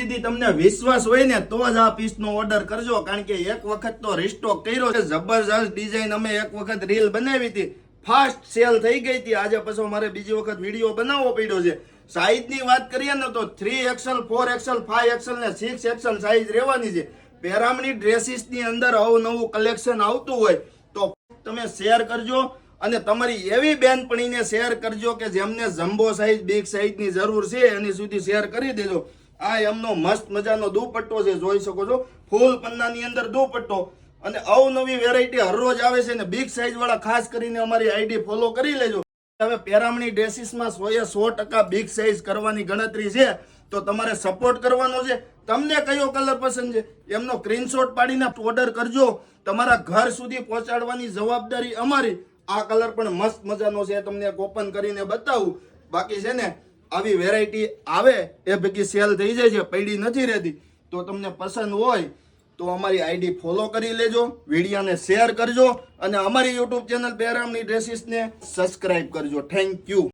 સુધીથી તમને વિશ્વાસ હોય ને તો જ આ પીસનો ઓર્ડર કરજો, કારણ કે એક વખત તો રિસ્ટોક કર્યો છે. જબરજસ્ત ડિઝાઇન અમે એક વખત રીલ બનાવી હતી, ફાસ્ટ સેલ થઈ ગઈ હતી. આજે પછી મારે બીજી વખત વિડીયો બનાવવો પડ્યો છે. સાઈઝની વાત કરીએ ને તો 3XL, 4XL, 5XL ને 6XL સાઈઝ રહેવાની છે. પેરામની ડ્રેસીસની અંદર અવનવું કલેક્શન આવતું હોય તો તમે શેર કરજો અને તમારી એવી બેનપણીને શેર કરજો કે જેમને જમ્બો સાઈઝ, બિગ સાઈઝની જરૂર છે એની સુધી શેર કરી દેજો. આ એમનો મસ્ત મજાનો દુપટ્ટો છે, જોઈ શકો છો, ફૂલ પન્નાની અંદર દુપટ્ટો અને અવનવી વેરાયટી હરરોજ આવે છે. ને બિગ સાઈઝ વાળા ખાસ કરીને અમારી આઈડી ફોલો કરી લેજો. હવે પેરામણી ડ્રેસીસમાં 100% બિગ સાઈઝ કરવાની ગણતરી છે, તો તમારે સપોર્ટ કરવાનો છે. તમને કયો કલર પસંદ છે એમનો સ્ક્રીનશોટ પાડીને ઓર્ડર કરજો, તમારા ઘર સુધી પહોંચાડવાની જવાબદારી અમારી. આ કલર પણ મસ્ત મજાનો છે, તમને ઓપન કરીને બતાવું. બાકી છે ને આવી વેરાયટી આવે એ ભેગી સેલ થઈ જાય છે, પડી નથી રહેતી. તો તમને પસંદ હોય તો અમારી આઈડી ફોલો કરી લેજો, વિડીયોને શેર કરજો અને અમારી યુટ્યુબ ચેનલ પેરામની ડ્રેસીસને સબસ્ક્રાઇબ કરજો. Thank you.